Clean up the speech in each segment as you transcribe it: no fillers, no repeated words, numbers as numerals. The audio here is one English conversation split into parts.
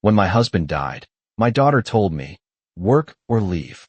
When my husband died, my daughter told me, "Work or leave."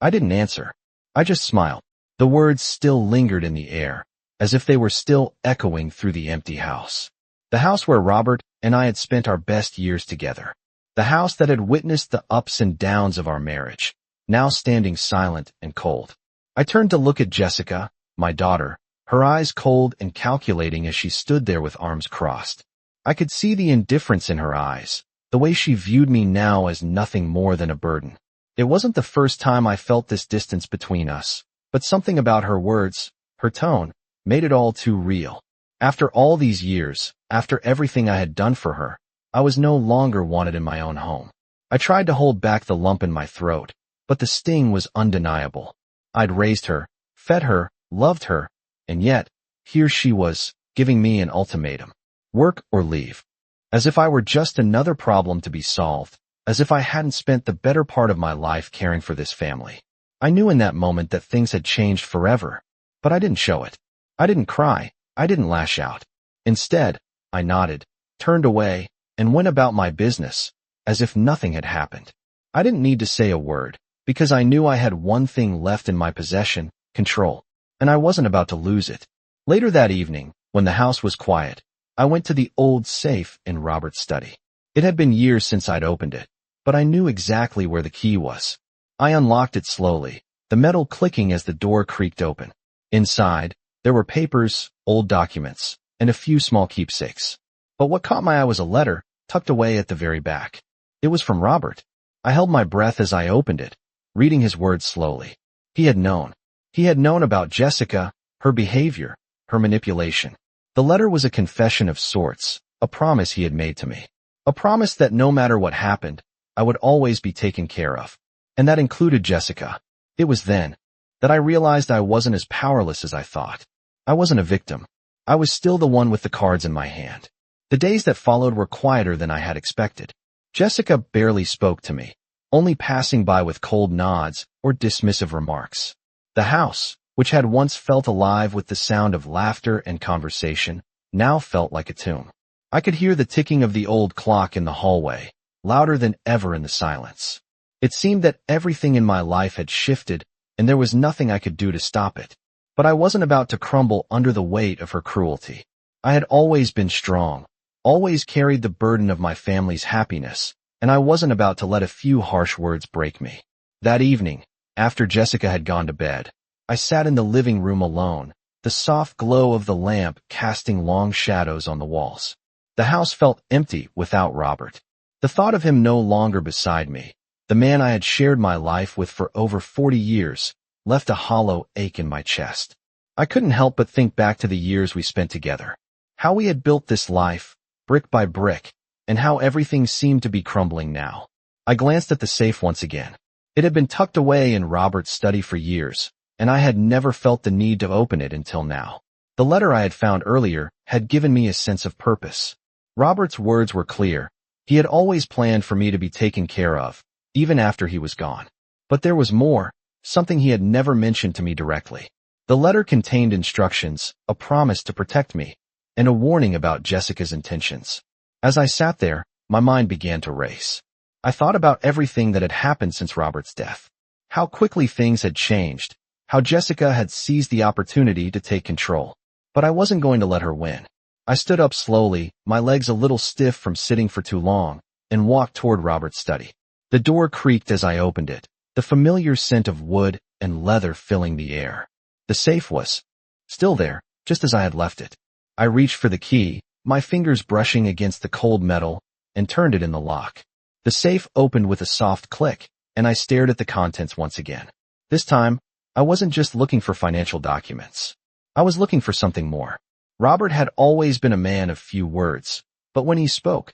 I didn't answer. I just smiled. The words still lingered in the air, as if they were still echoing through the empty house. The house where Robert and I had spent our best years together. The house that had witnessed the ups and downs of our marriage, now standing silent and cold. I turned to look at Jessica, my daughter, her eyes cold and calculating as she stood there with arms crossed. I could see the indifference in her eyes, the way she viewed me now as nothing more than a burden. It wasn't the first time I felt this distance between us, but something about her words, her tone, made it all too real. After all these years, after everything I had done for her, I was no longer wanted in my own home. I tried to hold back the lump in my throat, but the sting was undeniable. I'd raised her, fed her, loved her, and yet, here she was, giving me an ultimatum. Work or leave. As if I were just another problem to be solved, as if I hadn't spent the better part of my life caring for this family. I knew in that moment that things had changed forever, but I didn't show it. I didn't cry, I didn't lash out. Instead, I nodded, turned away, and went about my business, as if nothing had happened. I didn't need to say a word, because I knew I had one thing left in my possession, control, and I wasn't about to lose it. Later that evening, when the house was quiet, I went to the old safe in Robert's study. It had been years since I'd opened it, but I knew exactly where the key was. I unlocked it slowly, the metal clicking as the door creaked open. Inside, there were papers, old documents, and a few small keepsakes. But what caught my eye was a letter, tucked away at the very back. It was from Robert. I held my breath as I opened it, reading his words slowly. He had known. He had known about Jessica, her behavior, her manipulation. The letter was a confession of sorts, a promise he had made to me. A promise that no matter what happened, I would always be taken care of. And that included Jessica. It was then that I realized I wasn't as powerless as I thought. I wasn't a victim. I was still the one with the cards in my hand. The days that followed were quieter than I had expected. Jessica barely spoke to me, only passing by with cold nods or dismissive remarks. The house, which had once felt alive with the sound of laughter and conversation, now felt like a tomb. I could hear the ticking of the old clock in the hallway, louder than ever in the silence. It seemed that everything in my life had shifted, and there was nothing I could do to stop it. But I wasn't about to crumble under the weight of her cruelty. I had always been strong, always carried the burden of my family's happiness, and I wasn't about to let a few harsh words break me. That evening, after Jessica had gone to bed, I sat in the living room alone, the soft glow of the lamp casting long shadows on the walls. The house felt empty without Robert. The thought of him no longer beside me, the man I had shared my life with for over 40 years, left a hollow ache in my chest. I couldn't help but think back to the years we spent together. How we had built this life, brick by brick, and how everything seemed to be crumbling now. I glanced at the safe once again. It had been tucked away in Robert's study for years, and I had never felt the need to open it until now. The letter I had found earlier had given me a sense of purpose. Robert's words were clear. He had always planned for me to be taken care of, even after he was gone. But there was more, something he had never mentioned to me directly. The letter contained instructions, a promise to protect me, and a warning about Jessica's intentions. As I sat there, my mind began to race. I thought about everything that had happened since Robert's death. How quickly things had changed, how Jessica had seized the opportunity to take control. But I wasn't going to let her win. I stood up slowly, my legs a little stiff from sitting for too long, and walked toward Robert's study. The door creaked as I opened it, the familiar scent of wood and leather filling the air. The safe was still there, just as I had left it. I reached for the key, my fingers brushing against the cold metal, and turned it in the lock. The safe opened with a soft click, and I stared at the contents once again. This time, I wasn't just looking for financial documents. I was looking for something more. Robert had always been a man of few words, but when he spoke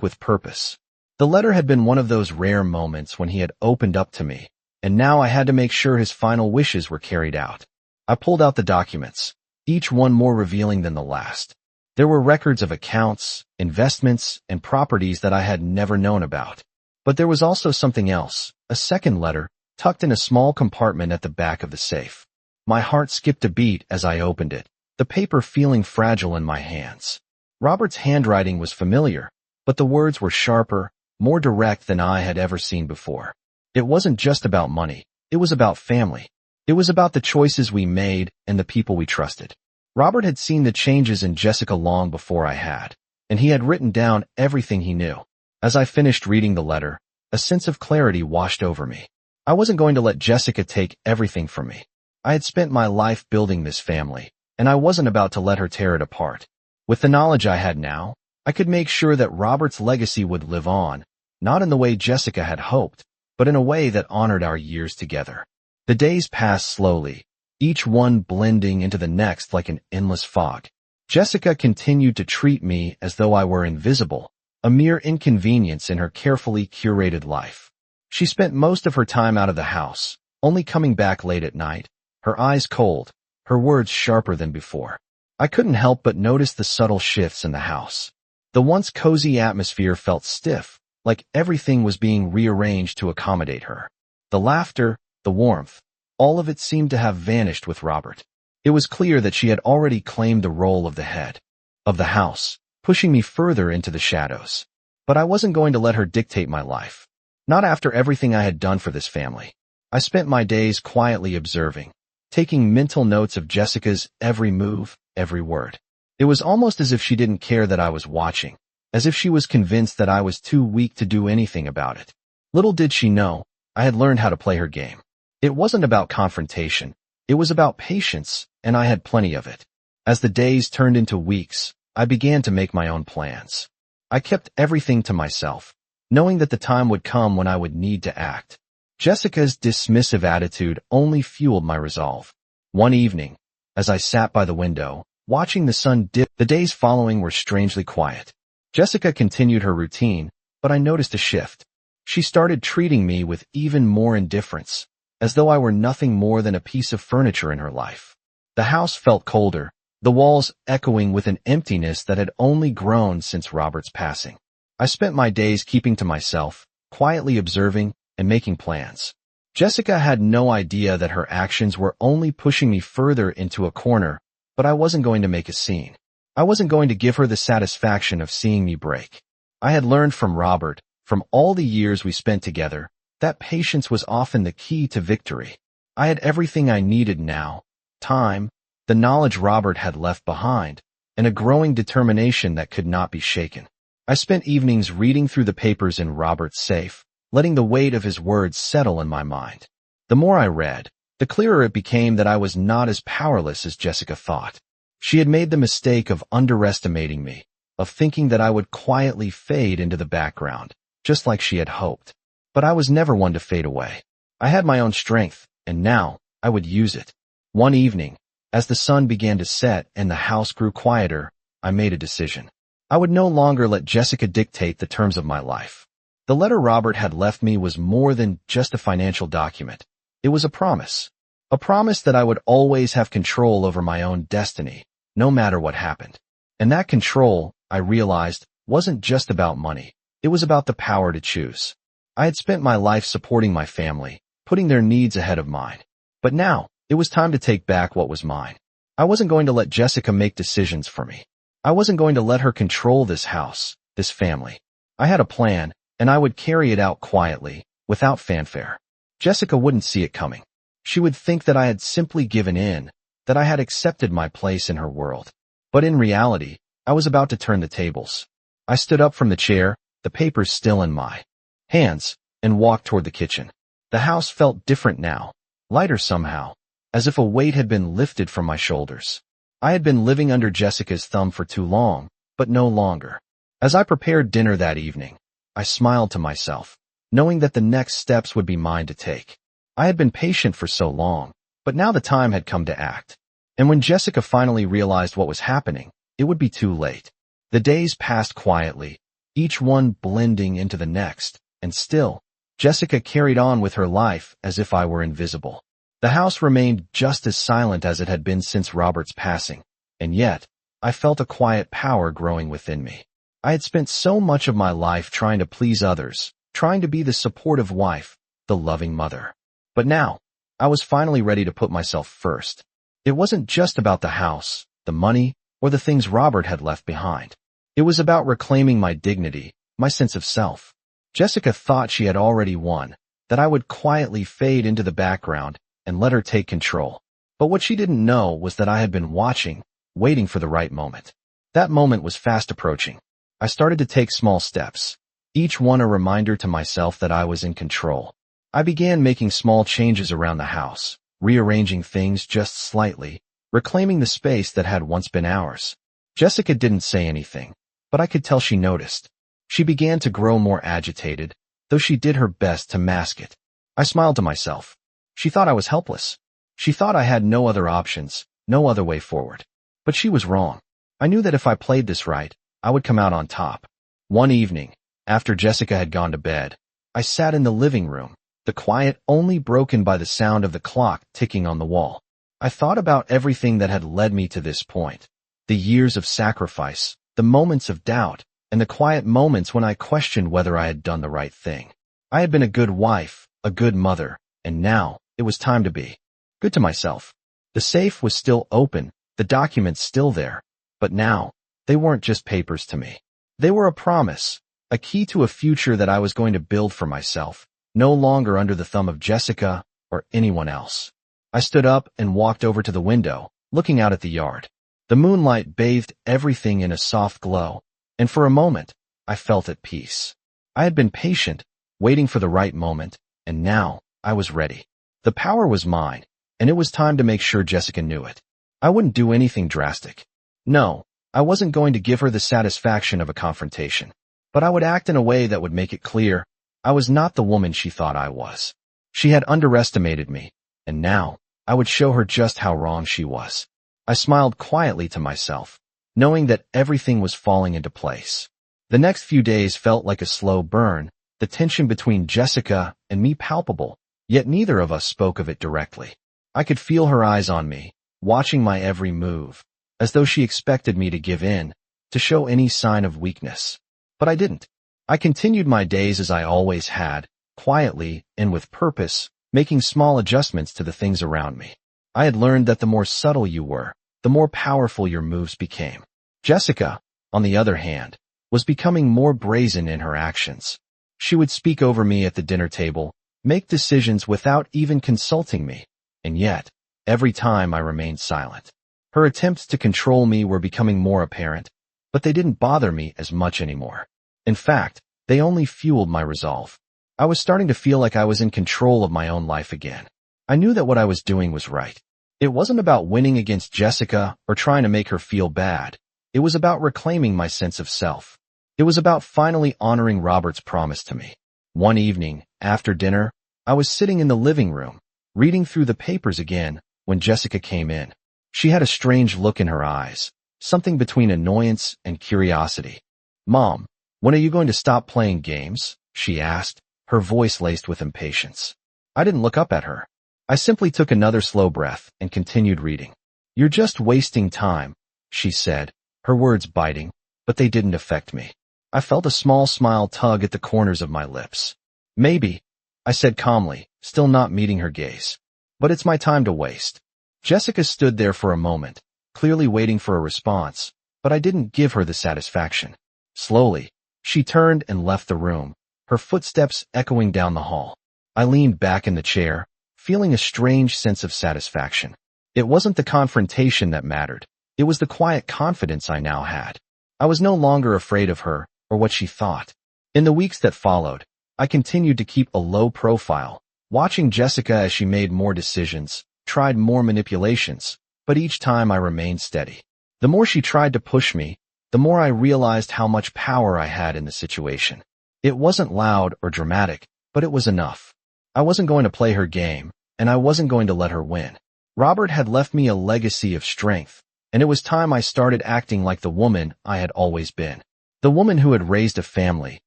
with purpose. The letter had been one of those rare moments when he had opened up to me, and now I had to make sure his final wishes were carried out. I pulled out the documents, each one more revealing than the last. There were records of accounts, investments, and properties that I had never known about. But there was also something else, a second letter, tucked in a small compartment at the back of the safe. My heart skipped a beat as I opened it, the paper feeling fragile in my hands. Robert's handwriting was familiar, but the words were sharper, more direct than I had ever seen before. It wasn't just about money. It was about family. It was about the choices we made and the people we trusted. Robert had seen the changes in Jessica long before I had, and he had written down everything he knew. As I finished reading the letter, a sense of clarity washed over me. I wasn't going to let Jessica take everything from me. I had spent my life building this family, and I wasn't about to let her tear it apart. With the knowledge I had now, I could make sure that Robert's legacy would live on, not in the way Jessica had hoped, but in a way that honored our years together. The days passed slowly, each one blending into the next like an endless fog. Jessica continued to treat me as though I were invisible, a mere inconvenience in her carefully curated life. She spent most of her time out of the house, only coming back late at night, her eyes cold, her words sharper than before. I couldn't help but notice the subtle shifts in the house. The once cozy atmosphere felt stiff, like everything was being rearranged to accommodate her. The laughter, the warmth, all of it seemed to have vanished with Robert. It was clear that she had already claimed the role of the head of the house, pushing me further into the shadows. But I wasn't going to let her dictate my life. Not after everything I had done for this family. I spent my days quietly observing, taking mental notes of Jessica's every move, every word. It was almost as if she didn't care that I was watching, as if she was convinced that I was too weak to do anything about it. Little did she know, I had learned how to play her game. It wasn't about confrontation. It was about patience, and I had plenty of it. As the days turned into weeks, I began to make my own plans. I kept everything to myself, knowing that the time would come when I would need to act. Jessica's dismissive attitude only fueled my resolve. One evening, as I sat by the window, watching the sun dip, the days following were strangely quiet. Jessica continued her routine, but I noticed a shift. She started treating me with even more indifference, as though I were nothing more than a piece of furniture in her life. The house felt colder, the walls echoing with an emptiness that had only grown since Robert's passing. I spent my days keeping to myself, quietly observing and making plans. Jessica had no idea that her actions were only pushing me further into a corner, but I wasn't going to make a scene. I wasn't going to give her the satisfaction of seeing me break. I had learned from Robert, from all the years we spent together, that patience was often the key to victory. I had everything I needed now: time, the knowledge Robert had left behind, and a growing determination that could not be shaken. I spent evenings reading through the papers in Robert's safe, letting the weight of his words settle in my mind. The more I read, the clearer it became that I was not as powerless as Jessica thought. She had made the mistake of underestimating me, of thinking that I would quietly fade into the background, just like she had hoped. But I was never one to fade away. I had my own strength, and now I would use it. One evening, as the sun began to set and the house grew quieter, I made a decision. I would no longer let Jessica dictate the terms of my life. The letter Robert had left me was more than just a financial document. It was a promise. A promise that I would always have control over my own destiny, no matter what happened. And that control, I realized, wasn't just about money. It was about the power to choose. I had spent my life supporting my family, putting their needs ahead of mine. But now, it was time to take back what was mine. I wasn't going to let Jessica make decisions for me. I wasn't going to let her control this house, this family. I had a plan, and I would carry it out quietly, without fanfare. Jessica wouldn't see it coming. She would think that I had simply given in, that I had accepted my place in her world. But in reality, I was about to turn the tables. I stood up from the chair, the papers still in my hands, and walked toward the kitchen. The house felt different now, lighter somehow, as if a weight had been lifted from my shoulders. I had been living under Jessica's thumb for too long, but no longer. As I prepared dinner that evening, I smiled to myself, knowing that the next steps would be mine to take. I had been patient for so long, but now the time had come to act. And when Jessica finally realized what was happening, it would be too late. The days passed quietly, each one blending into the next, and still, Jessica carried on with her life as if I were invisible. The house remained just as silent as it had been since Robert's passing, and yet, I felt a quiet power growing within me. I had spent so much of my life trying to please others, trying to be the supportive wife, the loving mother. But now, I was finally ready to put myself first. It wasn't just about the house, the money, or the things Robert had left behind. It was about reclaiming my dignity, my sense of self. Jessica thought she had already won, that I would quietly fade into the background and let her take control. But what she didn't know was that I had been watching, waiting for the right moment. That moment was fast approaching. I started to take small steps, each one a reminder to myself that I was in control. I began making small changes around the house, rearranging things just slightly, reclaiming the space that had once been ours. Jessica didn't say anything, but I could tell she noticed. She began to grow more agitated, though she did her best to mask it. I smiled to myself. She thought I was helpless. She thought I had no other options, no other way forward. But she was wrong. I knew that if I played this right, I would come out on top. One evening, after Jessica had gone to bed, I sat in the living room, the quiet only broken by the sound of the clock ticking on the wall. I thought about everything that had led me to this point. The years of sacrifice, the moments of doubt, and the quiet moments when I questioned whether I had done the right thing. I had been a good wife, a good mother, and now it was time to be good to myself. The safe was still open, the documents still there, but now, they weren't just papers to me. They were a promise, a key to a future that I was going to build for myself, no longer under the thumb of Jessica or anyone else. I stood up and walked over to the window, looking out at the yard. The moonlight bathed everything in a soft glow, and for a moment, I felt at peace. I had been patient, waiting for the right moment, and now I was ready. The power was mine, and it was time to make sure Jessica knew it. I wouldn't do anything drastic. No, I wasn't going to give her the satisfaction of a confrontation, but I would act in a way that would make it clear I was not the woman she thought I was. She had underestimated me, and now I would show her just how wrong she was. I smiled quietly to myself, knowing that everything was falling into place. The next few days felt like a slow burn, the tension between Jessica and me palpable, yet neither of us spoke of it directly. I could feel her eyes on me, watching my every move, as though she expected me to give in, to show any sign of weakness. But I didn't. I continued my days as I always had, quietly and with purpose, making small adjustments to the things around me. I had learned that the more subtle you were, the more powerful your moves became. Jessica, on the other hand, was becoming more brazen in her actions. She would speak over me at the dinner table, make decisions without even consulting me, and yet, every time I remained silent. Her attempts to control me were becoming more apparent, but they didn't bother me as much anymore. In fact, they only fueled my resolve. I was starting to feel like I was in control of my own life again. I knew that what I was doing was right. It wasn't about winning against Jessica or trying to make her feel bad. It was about reclaiming my sense of self. It was about finally honoring Robert's promise to me. One evening, after dinner, I was sitting in the living room, reading through the papers again, when Jessica came in. She had a strange look in her eyes, something between annoyance and curiosity. "Mom, when are you going to stop playing games?" she asked, her voice laced with impatience. I didn't look up at her. I simply took another slow breath and continued reading. "You're just wasting time," she said, her words biting, but they didn't affect me. I felt a small smile tug at the corners of my lips. "Maybe," I said calmly, still not meeting her gaze. "But it's my time to waste." Jessica stood there for a moment, clearly waiting for a response, but I didn't give her the satisfaction. Slowly, she turned and left the room, her footsteps echoing down the hall. I leaned back in the chair, feeling a strange sense of satisfaction. It wasn't the confrontation that mattered. It was the quiet confidence I now had. I was no longer afraid of her or what she thought. In the weeks that followed, I continued to keep a low profile, watching Jessica as she made more decisions, tried more manipulations, but each time I remained steady. The more she tried to push me, the more I realized how much power I had in the situation. It wasn't loud or dramatic, but it was enough. I wasn't going to play her game, and I wasn't going to let her win. Robert had left me a legacy of strength, and it was time I started acting like the woman I had always been. The woman who had raised a family,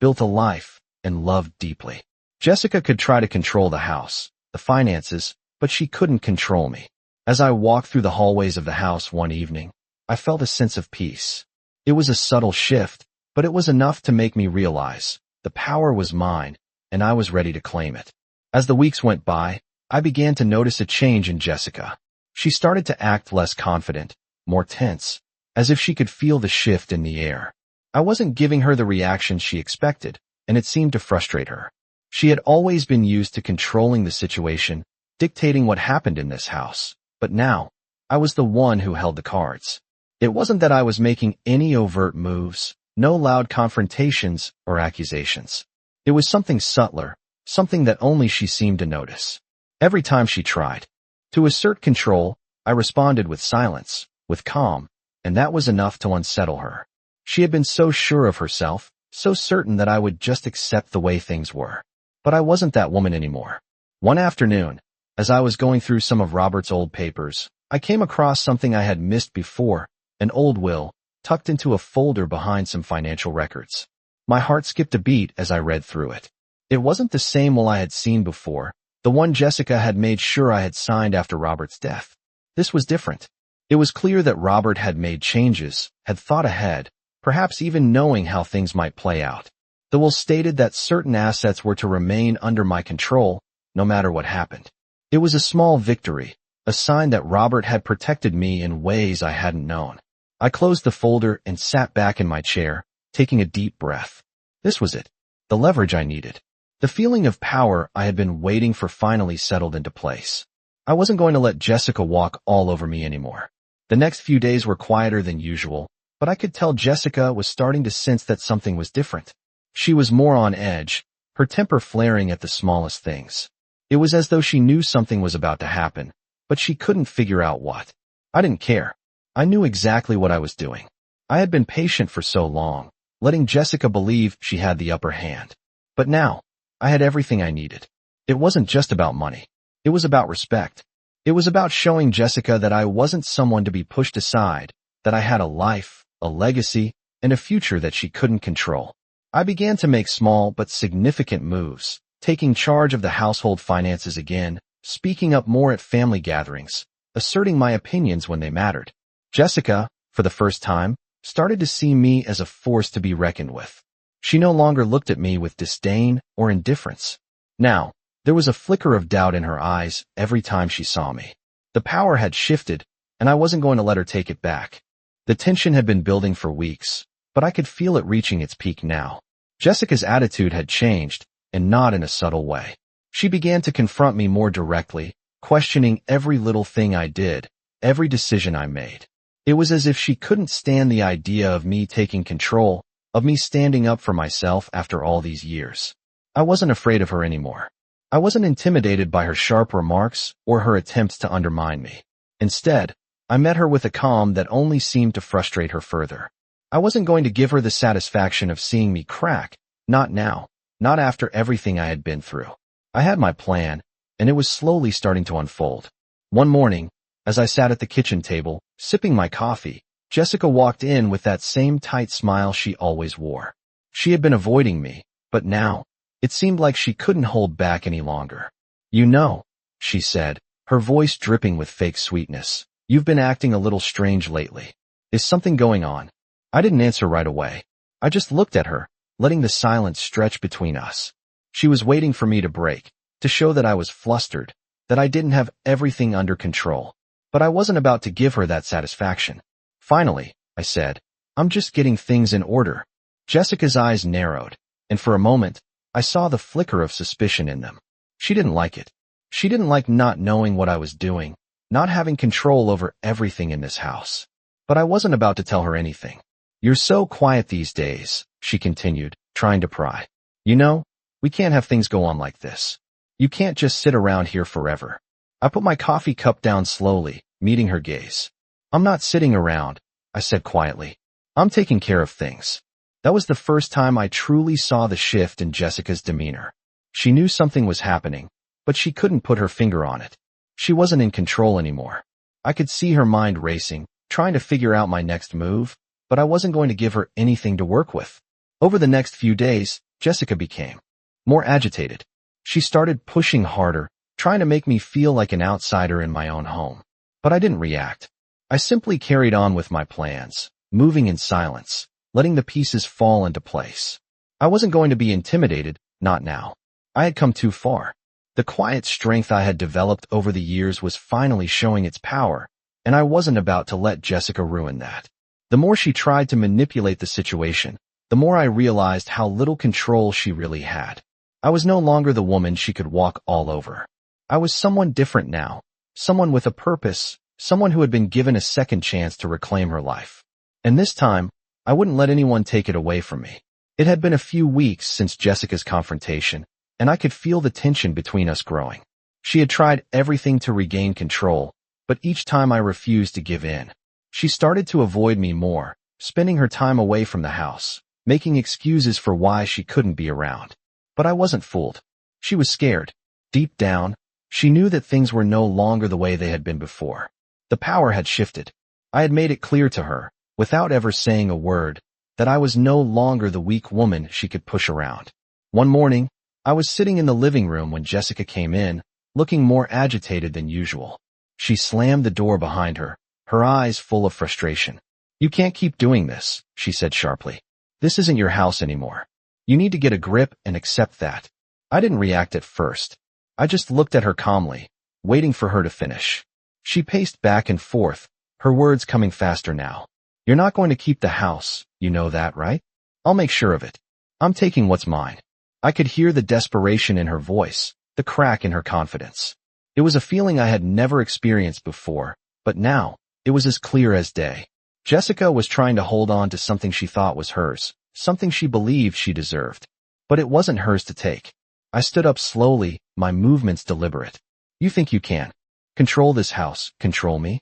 built a life, and loved deeply. Jessica could try to control the house, the finances, but she couldn't control me. As I walked through the hallways of the house one evening, I felt a sense of peace. It was a subtle shift, but it was enough to make me realize the power was mine, and I was ready to claim it. As the weeks went by, I began to notice a change in Jessica. She started to act less confident, more tense, as if she could feel the shift in the air. I wasn't giving her the reaction she expected, and it seemed to frustrate her. She had always been used to controlling the situation, dictating what happened in this house, but now, I was the one who held the cards. It wasn't that I was making any overt moves, no loud confrontations or accusations. It was something subtler, something that only she seemed to notice. Every time she tried to assert control, I responded with silence, with calm, and that was enough to unsettle her. She had been so sure of herself, so certain that I would just accept the way things were. But I wasn't that woman anymore. One afternoon, as I was going through some of Robert's old papers, I came across something I had missed before, an old will, tucked into a folder behind some financial records. My heart skipped a beat as I read through it. It wasn't the same will I had seen before, the one Jessica had made sure I had signed after Robert's death. This was different. It was clear that Robert had made changes, had thought ahead, perhaps even knowing how things might play out. The will stated that certain assets were to remain under my control, no matter what happened. It was a small victory, a sign that Robert had protected me in ways I hadn't known. I closed the folder and sat back in my chair, taking a deep breath. This was it. The leverage I needed. The feeling of power I had been waiting for finally settled into place. I wasn't going to let Jessica walk all over me anymore. The next few days were quieter than usual, but I could tell Jessica was starting to sense that something was different. She was more on edge, her temper flaring at the smallest things. It was as though she knew something was about to happen, but she couldn't figure out what. I didn't care. I knew exactly what I was doing. I had been patient for so long, letting Jessica believe she had the upper hand. But now, I had everything I needed. It wasn't just about money. It was about respect. It was about showing Jessica that I wasn't someone to be pushed aside, that I had a life, a legacy, and a future that she couldn't control. I began to make small but significant moves, taking charge of the household finances again, speaking up more at family gatherings, asserting my opinions when they mattered. Jessica, for the first time, started to see me as a force to be reckoned with. She no longer looked at me with disdain or indifference. Now, there was a flicker of doubt in her eyes every time she saw me. The power had shifted, and I wasn't going to let her take it back. The tension had been building for weeks, but I could feel it reaching its peak now. Jessica's attitude had changed, and not in a subtle way. She began to confront me more directly, questioning every little thing I did, every decision I made. It was as if she couldn't stand the idea of me taking control, of me standing up for myself after all these years. I wasn't afraid of her anymore. I wasn't intimidated by her sharp remarks or her attempts to undermine me. Instead, I met her with a calm that only seemed to frustrate her further. I wasn't going to give her the satisfaction of seeing me crack, not now, not after everything I had been through. I had my plan, and it was slowly starting to unfold. One morning, as I sat at the kitchen table, sipping my coffee, Jessica walked in with that same tight smile she always wore. She had been avoiding me, but now, it seemed like she couldn't hold back any longer. "You know," she said, her voice dripping with fake sweetness, "you've been acting a little strange lately. Is something going on?" I didn't answer right away. I just looked at her, letting the silence stretch between us. She was waiting for me to break, to show that I was flustered, that I didn't have everything under control. But I wasn't about to give her that satisfaction. "Finally," I said, "I'm just getting things in order." Jessica's eyes narrowed, and for a moment, I saw the flicker of suspicion in them. She didn't like it. She didn't like not knowing what I was doing, not having control over everything in this house. But I wasn't about to tell her anything. "You're so quiet these days," she continued, trying to pry. "You know, we can't have things go on like this. You can't just sit around here forever." I put my coffee cup down slowly, meeting her gaze. "I'm not sitting around," I said quietly. "I'm taking care of things." That was the first time I truly saw the shift in Jessica's demeanor. She knew something was happening, but she couldn't put her finger on it. She wasn't in control anymore. I could see her mind racing, trying to figure out my next move, but I wasn't going to give her anything to work with. Over the next few days, Jessica became more agitated. She started pushing harder, trying to make me feel like an outsider in my own home. But I didn't react. I simply carried on with my plans, moving in silence, letting the pieces fall into place. I wasn't going to be intimidated, not now. I had come too far. The quiet strength I had developed over the years was finally showing its power, and I wasn't about to let Jessica ruin that. The more she tried to manipulate the situation, the more I realized how little control she really had. I was no longer the woman she could walk all over. I was someone different now, someone with a purpose, someone who had been given a second chance to reclaim her life. And this time, I wouldn't let anyone take it away from me. It had been a few weeks since Jessica's confrontation, and I could feel the tension between us growing. She had tried everything to regain control, but each time I refused to give in. She started to avoid me more, spending her time away from the house, making excuses for why she couldn't be around. But I wasn't fooled. She was scared. Deep down, she knew that things were no longer the way they had been before. The power had shifted. I had made it clear to her, without ever saying a word, that I was no longer the weak woman she could push around. One morning, I was sitting in the living room when Jessica came in, looking more agitated than usual. She slammed the door behind her, her eyes full of frustration. "You can't keep doing this," she said sharply. "This isn't your house anymore. You need to get a grip and accept that." I didn't react at first. I just looked at her calmly, waiting for her to finish. She paced back and forth, her words coming faster now. "You're not going to keep the house, you know that, right? I'll make sure of it. I'm taking what's mine." I could hear the desperation in her voice, the crack in her confidence. It was a feeling I had never experienced before, but now, it was as clear as day. Jessica was trying to hold on to something she thought was hers, something she believed she deserved. But it wasn't hers to take. I stood up slowly, my movements deliberate. "You think you can control this house, control me?"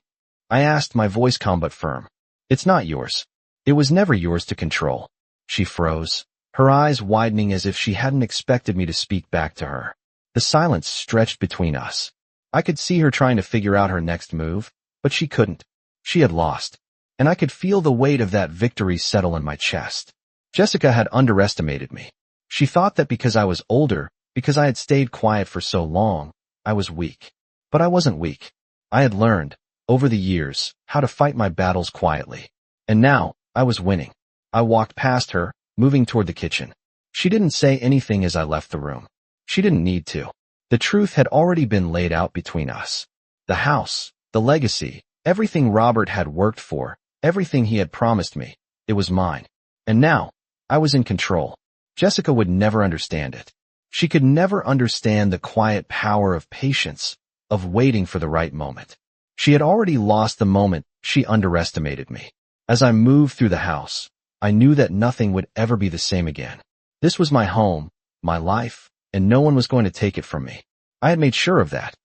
I asked, my voice calm but firm. "It's not yours. It was never yours to control." She froze, her eyes widening as if she hadn't expected me to speak back to her. The silence stretched between us. I could see her trying to figure out her next move, but she couldn't. She had lost. And I could feel the weight of that victory settle in my chest. Jessica had underestimated me. She thought that because I was older, because I had stayed quiet for so long, I was weak. But I wasn't weak. I had learned, over the years, how to fight my battles quietly. And now, I was winning. I walked past her, moving toward the kitchen. She didn't say anything as I left the room. She didn't need to. The truth had already been laid out between us. The house, the legacy, everything Robert had worked for, everything he had promised me, it was mine. And now, I was in control. Jessica would never understand it. She could never understand the quiet power of patience, of waiting for the right moment. She had already lost the moment she underestimated me. As I moved through the house, I knew that nothing would ever be the same again. This was my home, my life, and no one was going to take it from me. I had made sure of that.